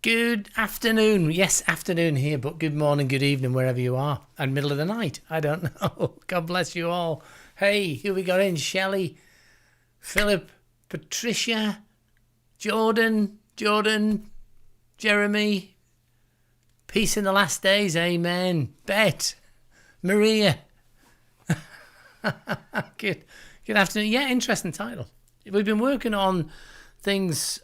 Good afternoon. Yes, afternoon here, but good morning, good evening, wherever you are. And middle of the night. I don't know. God bless you all. Hey, who we got in? Shelley, Philip, Patricia, Jordan, Jeremy. Peace in the last days. Amen. Bet. Maria. Good afternoon. Yeah, interesting title. We've been working on things.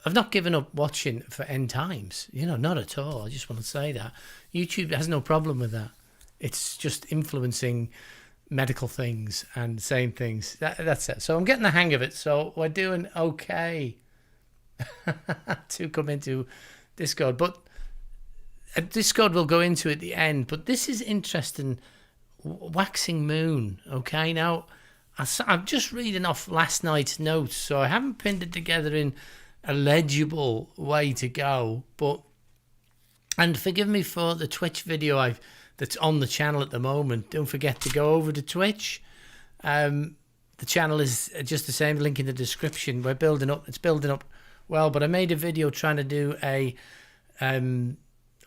I've not given up watching for end times. Not at all. I just want to say that. YouTube has no problem with that. It's just influencing medical things and saying things. That's it. So I'm getting the hang of it. So we're doing okay to come into Discord. But Discord will go into at the end. But this is interesting. Waxing moon. Okay, now I'm just reading off last night's notes. So I haven't pinned it together in a legible way to go, and forgive me for the Twitch video that's on the channel at the moment. Don't forget to go over to Twitch. The channel is just the same, link in the description. We're building up. It's building up well, but I made a video trying to do a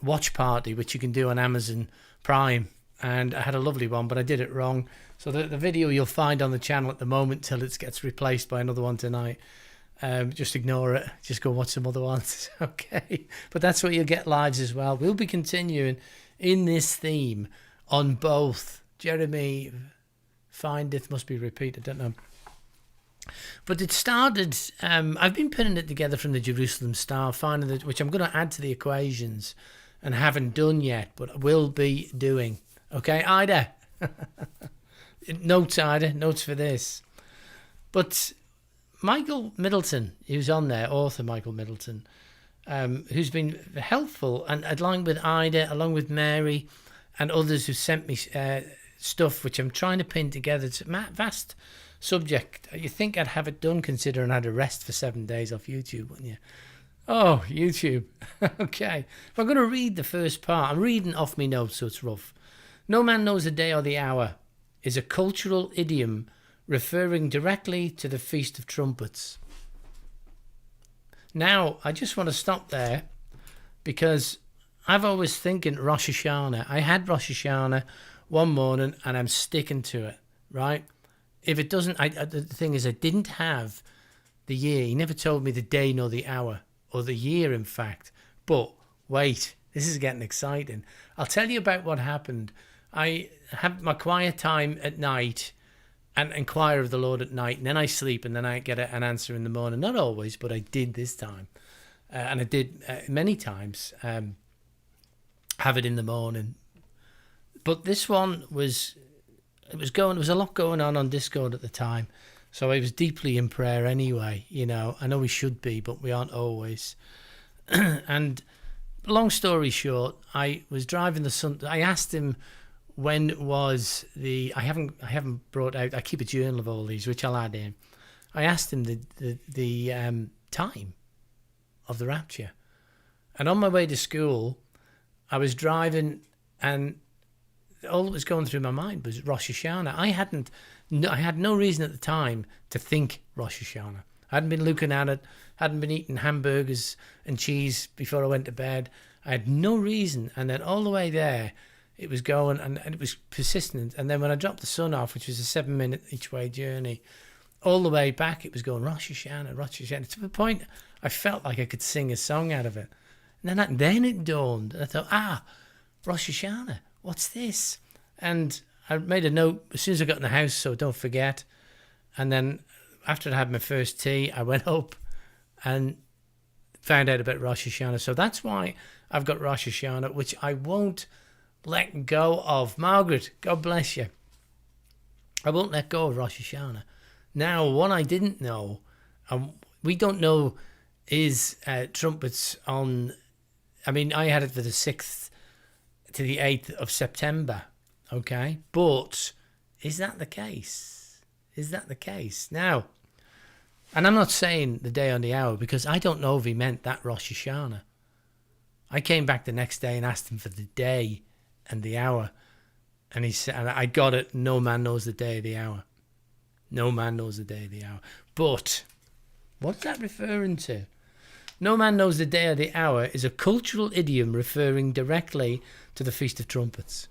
watch party, which you can do on Amazon Prime, and I had a lovely one, but I did it wrong. So the video you'll find on the channel at the moment till it gets replaced by another one tonight. Just ignore it. Just go watch some other ones. Okay. But that's where you'll get lives as well. We'll be continuing in this theme on both. Jeremy findeth must be repeated. I don't know. But it started, I've been putting it together from the Jerusalem Star, finding that, which I'm going to add to the equations and haven't done yet, but will be doing. Okay, Ida. Notes, Ida. Notes for this. But Michael Middleton, who's on there, author Michael Middleton, who's been helpful, and along with Ida, along with Mary, and others who sent me stuff, which I'm trying to pin together. It's a vast subject. You think I'd have it done, considering I had a rest for 7 days off YouTube, wouldn't you? Oh, YouTube. Okay. If I'm going to read the first part, I'm reading off my notes, so it's rough. No man knows the day or the hour is a cultural idiom referring directly to the Feast of Trumpets. Now, I just want to stop there because I've always thinking Rosh Hashanah. I had Rosh Hashanah one morning and I'm sticking to it, right? If it doesn't, the thing is, I didn't have the year. He never told me the day nor the hour, or the year, in fact. But wait, this is getting exciting. I'll tell you about what happened. I have my quiet time at night and inquire of the Lord at night, and then I sleep, and then I get an answer in the morning. Not always, but I did this time, and I did many times have it in the morning. But this one was there was a lot going on Discord at the time, so I was deeply in prayer anyway. I know we should be, but we aren't always. And long story short, I was driving the son. I asked him, when was I haven't brought out, I keep a journal of all these, which I'll add in. I asked him the time of the rapture. And on my way to school, I was driving, and all that was going through my mind was Rosh Hashanah. I had no reason at the time to think Rosh Hashanah. I hadn't been looking at it, hadn't been eating hamburgers and cheese before I went to bed. I had no reason. And then all the way there, it was going, and it was persistent. And then when I dropped the son off, which was a 7-minute each way journey, all the way back, it was going Rosh Hashanah, to the point I felt like I could sing a song out of it. And then it dawned, and I thought, Rosh Hashanah, what's this? And I made a note as soon as I got in the house, so don't forget. And then after I had my first tea, I went up and found out about Rosh Hashanah. So that's why I've got Rosh Hashanah, which I won't let go of. Margaret, God bless you. I won't let go of Rosh Hashanah. Now, one I didn't know, we don't know, is trumpets on. I mean, I had it for the 6th to the 8th of September, okay? But is that the case? Is that the case? Now, and I'm not saying the day or the hour, because I don't know if he meant that Rosh Hashanah. I came back the next day and asked him for the day and the hour, and he said, and I got it, no man knows the day or the hour. No man knows the day or the hour. But what's that referring to? No man knows the day or the hour is a cultural idiom referring directly to the Feast of Trumpets.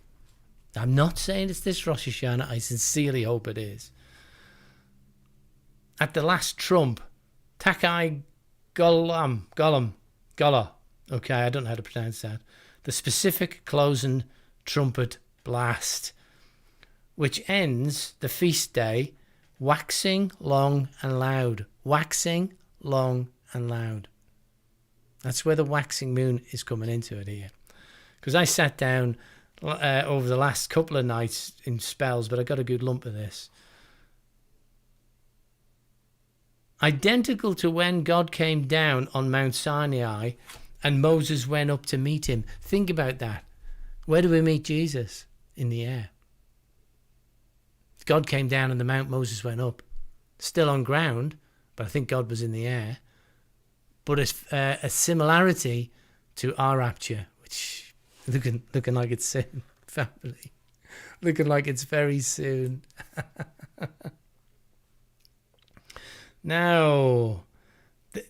I'm not saying it's this Rosh Hashanah. I sincerely hope it is. At the last trump, Takai Golam, Gola. Okay, I don't know how to pronounce that. The specific closing trumpet blast, which ends the feast day, waxing long and loud. Waxing long and loud. That's where the waxing moon is coming into it here. Because I sat down over the last couple of nights in spells, but I got a good lump of this. Identical to when God came down on Mount Sinai and Moses went up to meet him. Think about that. Where do we meet Jesus? In the air. God came down on the mount, Moses went up. Still on ground, but I think God was in the air. But it's a similarity to our rapture, which looking like it's soon, family. Looking like it's very soon. Now,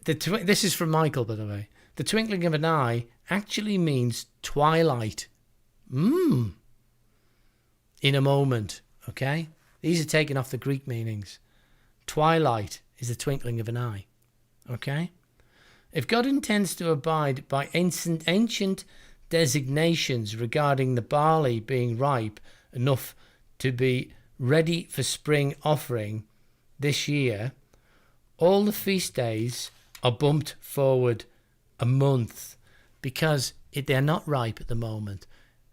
this is from Michael, by the way. The twinkling of an eye actually means twilight. In a moment, okay? These are taken off the Greek meanings. Twilight is the twinkling of an eye, okay? If God intends to abide by ancient designations regarding the barley being ripe enough to be ready for spring offering this year, all the feast days are bumped forward a month because they're not ripe at the moment.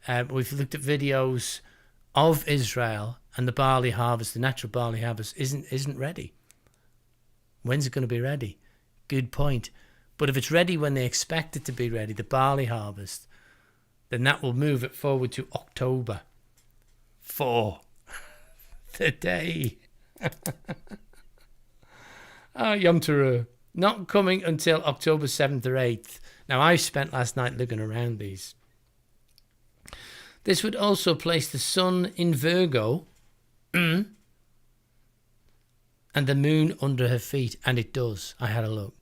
We've looked at videos of Israel and the barley harvest, the natural barley harvest isn't ready. When's it going to be ready? Good point. But if it's ready when they expect it to be ready, the barley harvest, then that will move it forward to October. For the day. Yom Teruah. Not coming until October 7th or 8th. Now, I spent last night looking around these. This would also place the sun in Virgo and the moon under her feet. And it does. I had a look.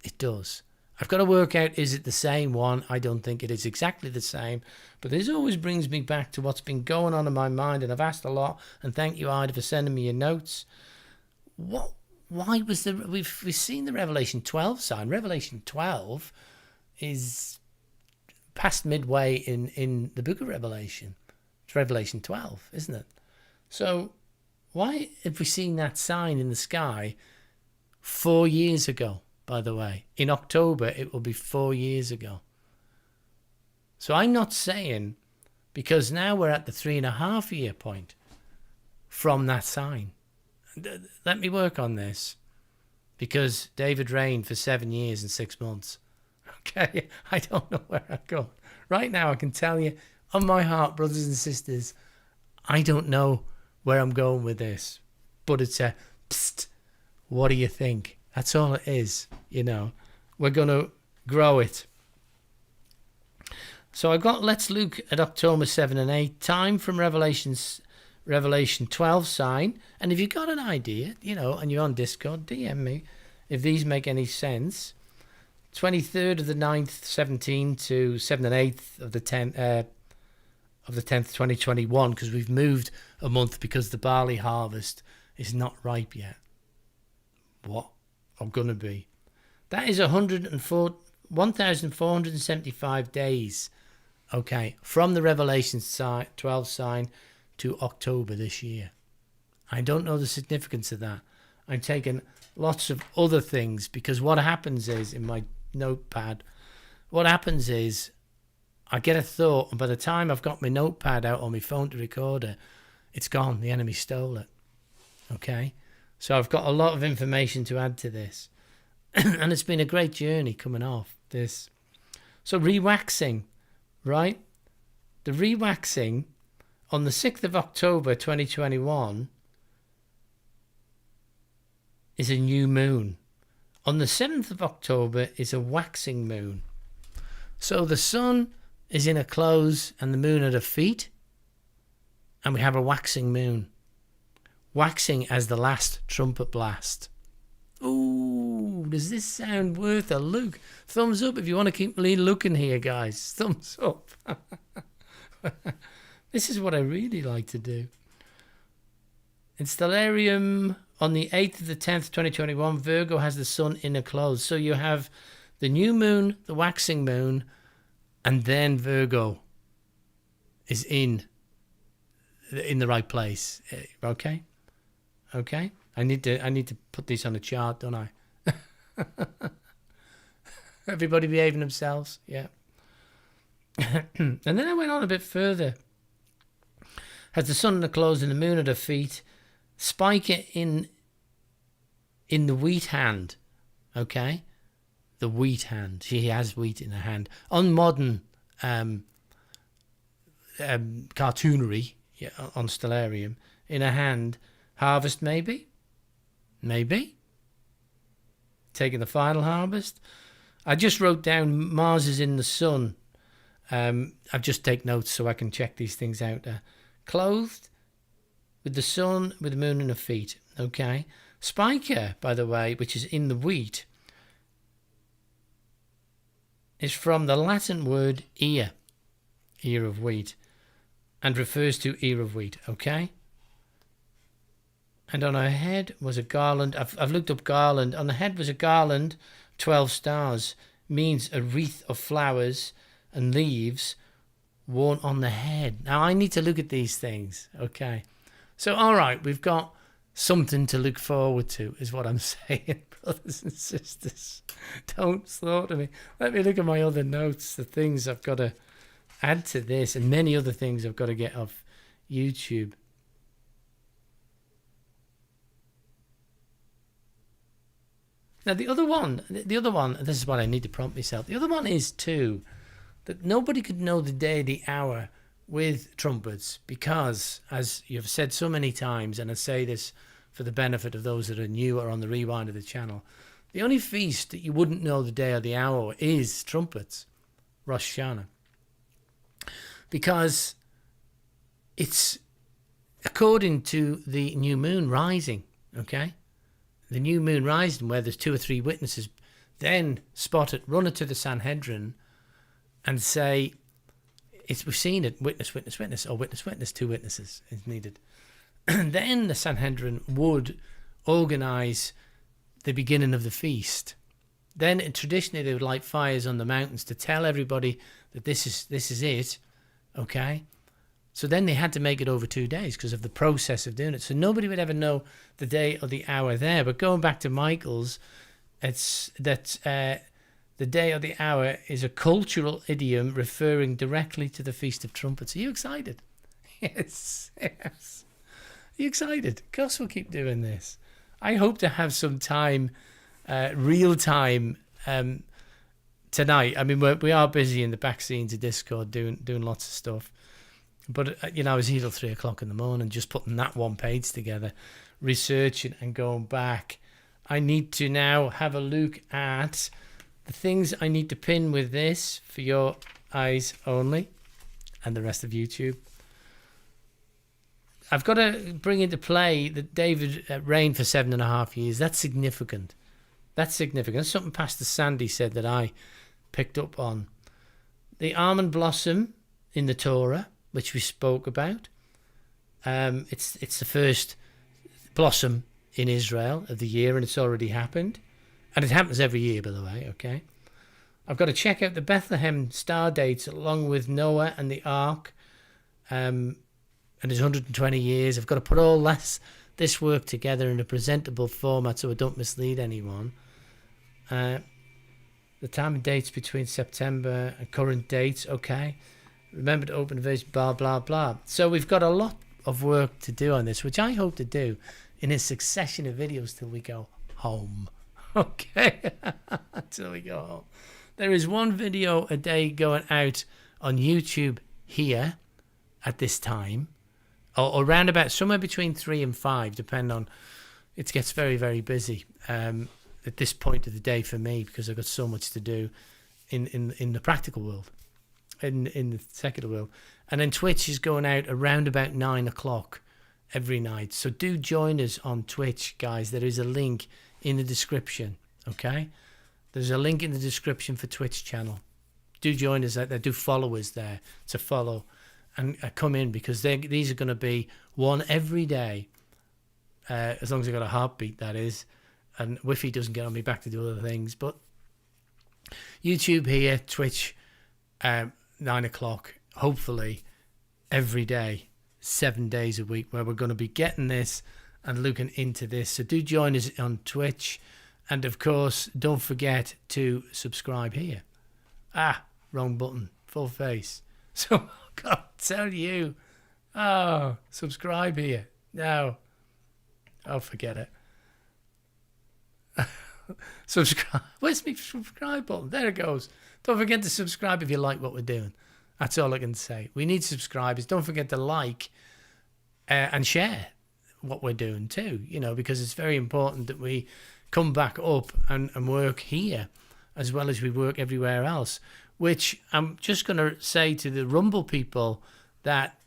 It does. I've got to work out, is it the same one? I don't think it is exactly the same. But this always brings me back to what's been going on in my mind. And I've asked a lot. And thank you, Ida, for sending me your notes. Why was we've seen the Revelation 12 sign. Revelation 12 is past midway in the book of Revelation. It's Revelation 12, isn't it? So why have we seen that sign in the sky 4 years ago, by the way? In October, it will be 4 years ago. So I'm not saying, because now we're at the 3.5 year point from that sign. Let me work on this, because David reigned for 7 years and 6 months. Okay, I don't know where I'm going. Right now, I can tell you, on my heart, brothers and sisters, I don't know where I'm going with this. But it's a, psst, what do you think? That's all it is, you know. We're going to grow it. So let's look at October 7 and 8. Time from Revelation 12 sign. And if you've got an idea, you know, and you're on Discord, DM me if these make any sense. 23rd of the 9th, 17 to 7 and 8th of the 10th, 2021, because we've moved a month because the barley harvest is not ripe yet. What? I'm going to be. That is 1,475 days, okay, from the Revelation 12 sign to October this year. I don't know the significance of that. I'm taking lots of other things, because what happens is, in my notepad, what happens is I get a thought, and by the time I've got my notepad out on my phone to record it, it's gone. The enemy stole it. Okay? So I've got a lot of information to add to this. And it's been a great journey coming off this. So re-waxing, right? The re-waxing on the 6th of October 2021 is a new moon. On the 7th of October is a waxing moon. So the sun is in a close and the moon at her feet, and we have a waxing moon. Waxing as the last trumpet blast. Ooh. does this sound worth a look? Thumbs up if you want to keep me looking here, guys. Thumbs up. This is what I really like to do. In Stellarium, on the 8th of the 10th, 2021, Virgo has the sun in a close. So you have the new moon, the waxing moon, and then Virgo is in the right place. Okay? Okay? I need to put this on a chart, don't I? Everybody behaving themselves, yeah. And then I went on a bit further. Has the sun in the close and the moon at her feet. Spiker in the wheat hand, okay? The wheat hand. She has wheat in her hand. On modern cartoonery, yeah, on Stellarium, in her hand, harvest maybe? Maybe? Taking the final harvest? I just wrote down Mars is in the sun. I've just take notes so I can check these things out. Clothed with the sun, with the moon in her feet. Okay. Spiker, by the way, which is in the wheat, is from the Latin word ear of wheat, and refers to ear of wheat. Okay. And on her head was a garland. I've looked up garland. On the head was a garland, 12 stars, means a wreath of flowers and leaves worn on the head. Now, I need to look at these things. Okay. So, all right, we've got something to look forward to, is what I'm saying, brothers and sisters. Don't slaughter me. Let me look at my other notes, the things I've got to add to this, and many other things I've got to get off YouTube. Now, the other one, this is what I need to prompt myself. The other one is, too, that nobody could know the day, the hour with trumpets, because, as you've said so many times, and I say this for the benefit of those that are new or on the rewind of the channel, the only feast that you wouldn't know the day or the hour is trumpets, Rosh Hashanah. Because it's according to the new moon rising, okay? The new moon rising, where there's 2 or 3 witnesses, then spot it, run it to the Sanhedrin, and say, we've seen it, witness, witness, witness, or witness, witness, 2 witnesses is needed. And then the Sanhedrin would organise the beginning of the feast. Then traditionally they would light fires on the mountains to tell everybody that this is it, okay? So then they had to make it over 2 days because of the process of doing it. So nobody would ever know the day or the hour there. But going back to Michael's, it's that the day or the hour is a cultural idiom referring directly to the Feast of Trumpets. Are you excited? Yes, yes. Are you excited? Of course we'll keep doing this. I hope to have some time, real time, tonight. I mean, we are busy in the back scenes of Discord doing lots of stuff. But, I was here till 3 o'clock in the morning just putting that one page together, researching and going back. I need to now have a look at the things I need to pin with this for your eyes only and the rest of YouTube. I've got to bring into play that David reigned for 7.5 years. That's significant. That's significant. That's something Pastor Sandy said that I picked up on. The almond blossom in the Torah, which we spoke about. It's the first blossom in Israel of the year, and it's already happened. And it happens every year, by the way, okay? I've got to check out the Bethlehem star dates along with Noah and the Ark. And it's 120 years. I've got to put all this work together in a presentable format so I don't mislead anyone. The time and dates between September and current dates, okay? Remember to open the version, blah, blah, blah. So we've got a lot of work to do on this, which I hope to do in a succession of videos till we go home. Okay? Till we go home. There is one video a day going out on YouTube here at this time, or around about somewhere between 3 and 5, depending on, it gets very, very busy at this point of the day for me because I've got so much to do in the practical world. In the secular world. And then Twitch is going out around about 9 o'clock every night. So do join us on Twitch, guys. There is a link in the description. Okay? There's a link in the description for Twitch channel. Do join us there. Do follow us there to follow and come in, because these are going to be one every day, as long as I've got a heartbeat, that is, and Wi-Fi doesn't get on me back to do other things. But YouTube here, Twitch, 9 o'clock, hopefully every day, 7 days a week, where we're going to be getting this and looking into this. So do join us on Twitch, and of course don't forget to subscribe here. Wrong button, full face. So God, tell you, subscribe here. No, forget it. Subscribe. Where's my subscribe button? There it goes. Don't forget to subscribe if you like what we're doing. That's all I can say. We need subscribers. Don't forget to like and share what we're doing too, because it's very important that we come back up and work here as well as we work everywhere else, which I'm just going to say to the Rumble people that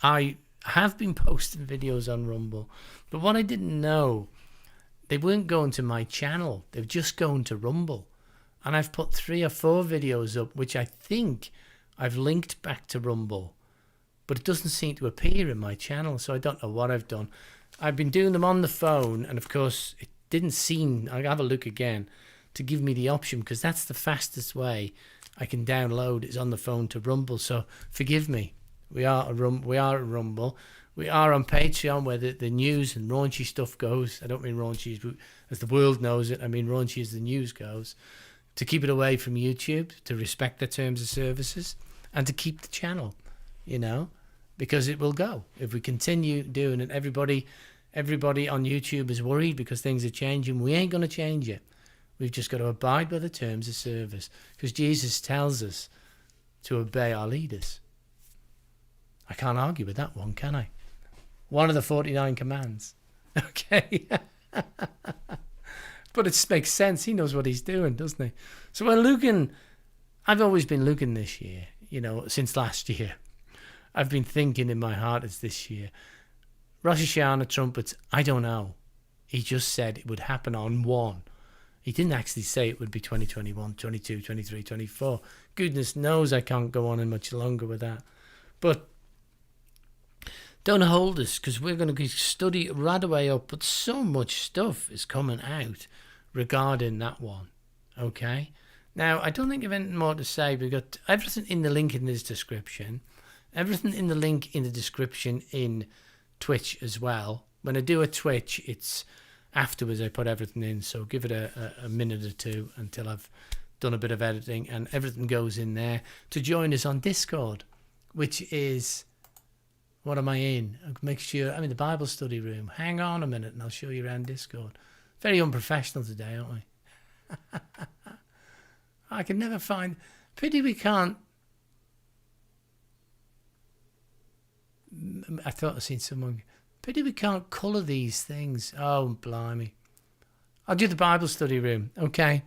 I have been posting videos on Rumble, but what I didn't know, they weren't going to my channel. They've just gone to Rumble. And I've put 3 or 4 videos up, which I think I've linked back to Rumble, but it doesn't seem to appear in my channel, so I don't know what I've done. I've been doing them on the phone, and of course it didn't seem, I'll have a look again, to give me the option, because that's the fastest way I can download is on the phone to Rumble. So forgive me. We are at Rumble. We are on Patreon, where the news and raunchy stuff goes. I don't mean raunchy as the world knows it. I mean raunchy as the news goes. To keep it away from YouTube, to respect the terms of services, and to keep the channel, because it will go. If we continue doing it, everybody on YouTube is worried because things are changing. We ain't going to change it. We've just got to abide by the terms of service, because Jesus tells us to obey our leaders. I can't argue with that one, can I? One of the 49 commands. Okay. But it makes sense. He knows what he's doing, doesn't he? So we're looking. I've always been looking this year, since last year. I've been thinking in my heart it's this year. Rosh Hashanah trumpets, I don't know. He just said it would happen on 1. He didn't actually say it would be 2021, 22, 23, 24. Goodness knows I can't go on much longer with that. But don't hold us, because we're going to study right away up. But so much stuff is coming out regarding that one. Okay? Now, I don't think I've anything more to say. We've got everything in the link in this description. Everything in the link in the description in Twitch as well. When I do a Twitch, it's afterwards I put everything in. So give it a minute or two until I've done a bit of editing, and everything goes in there. To join us on Discord, which is... What am I in? Make sure I'm in the Bible study room. Hang on a minute and I'll show you around Discord. Very unprofessional today, aren't we? I can never find... Pity we can't... I thought I'd seen someone... Pity we can't colour these things. Oh, blimey. I'll do the Bible study room, okay?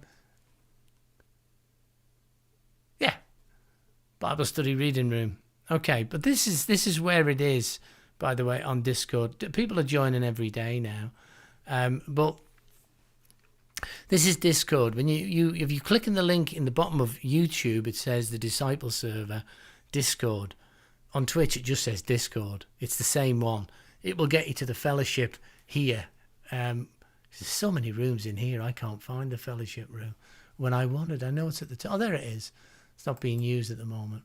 Yeah. Bible study reading room. Okay, but this is where it is, by the way, on Discord. People are joining every day now, but this is Discord. When if you click on the link in the bottom of YouTube, it says the Disciple Server, Discord. On Twitch, it just says Discord. It's the same one. It will get you to the fellowship here. There's so many rooms in here. I can't find the fellowship room when I wanted. I know it's at the top. Oh, there it is. It's not being used at the moment.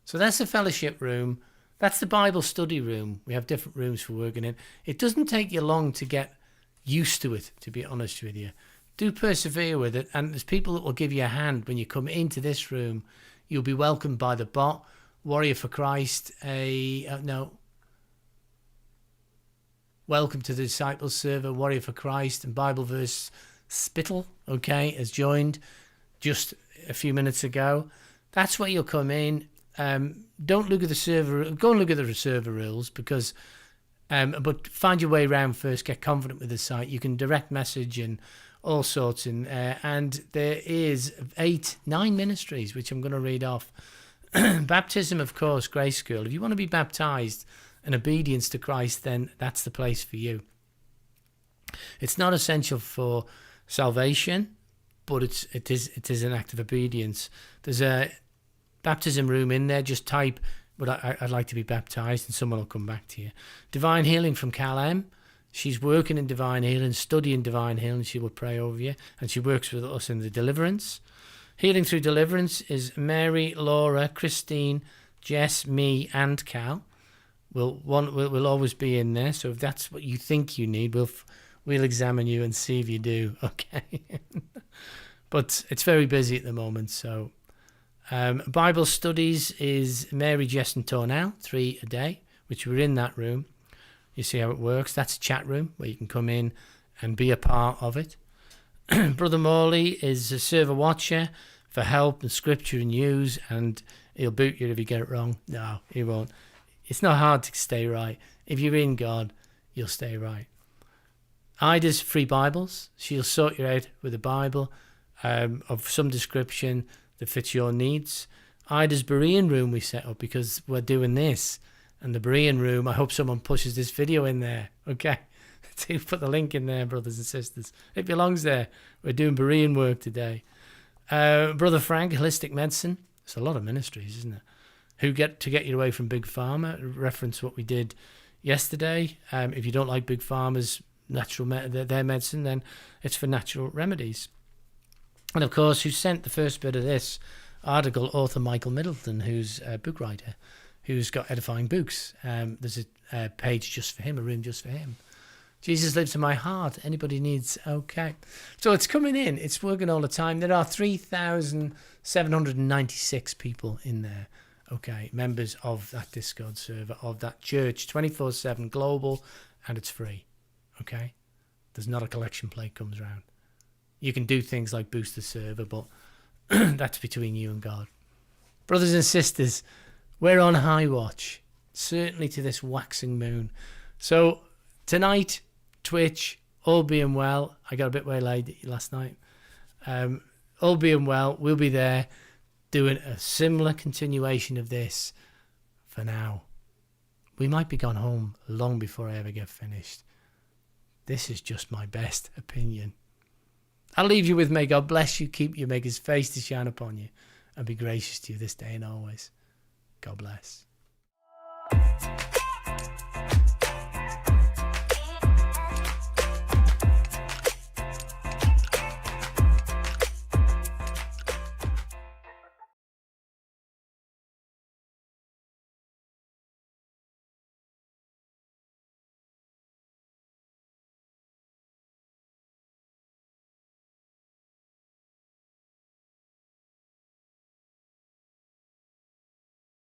So that's the fellowship room. That's the Bible study room. We have different rooms for working in. It doesn't take you long to get used to it, to be honest with you. Do persevere with it. And there's people that will give you a hand when you come into this room. You'll be welcomed by the bot, Warrior for Christ. Welcome to the Disciples Server, Warrior for Christ, and Bible Verse Spittle, okay, has joined just a few minutes ago. That's where you'll come in. Don't look at the server. Go and look at the server rules, because, but find your way around first. Get confident with the site. You can direct message and all sorts. And there is 9 ministries, which I'm going to read off. Baptism, of course, Grace School. If you want to be baptized in obedience to Christ, then that's the place for you. It's not essential for salvation, but it is an act of obedience. There's a baptism room in there. Just type, but I'd like to be baptized, and someone will come back to you. Divine healing from Cal M. She's working in divine healing, studying divine healing. She will pray over you, and she works with us in the deliverance. Healing through deliverance is Mary, Laura, Christine, Jess, me, and Cal. We'll always be in there. So if that's what you think you need, we'll examine you and see if you do. Okay. But it's very busy at the moment. So Bible studies is Mary, Jess, and Tornell, 3 a day, which we're in that room. You see how it works. That's a chat room where you can come in and be a part of it. Brother Morley is a server watcher for help and scripture and news, and he'll boot you if you get it wrong. No, he won't. It's not hard to stay right. If you're in God, you'll stay right. Ida's free Bibles. She'll sort you out with a Bible of some description that fits your needs. Ida's Berean room we set up because we're doing this. And the Berean room, I hope someone pushes this video in there. Okay. To put the link in there, brothers and sisters. It belongs there. We're doing Berean work today. Brother Frank, holistic medicine. It's a lot of ministries, isn't it? Who get you away from big pharma. Reference what we did yesterday. If you don't like big pharma's natural their medicine, then it's for natural remedies. And of course, who sent the first bit of this article? Author Michael Middleton, who's a book writer, who's got edifying books. There's a page just for him, a room just for him. Jesus lives in my heart. Anybody needs, okay. So it's coming in. It's working all the time. There are 3,796 people in there, okay, members of that Discord server, of that church, 24/7 global, and it's free, okay? There's not a collection plate comes around. You can do things like boost the server, but that's between you and God. Brothers and sisters, we're on high watch, certainly to this waxing moon. So tonight, Twitch, all being well. I got a bit waylaid last night. All being well, we'll be there doing a similar continuation of this for now. We might be gone home long before I ever get finished. This is just my best opinion. I'll leave you with, may God bless you, keep you, make his face to shine upon you, and be gracious to you this day and always. God bless.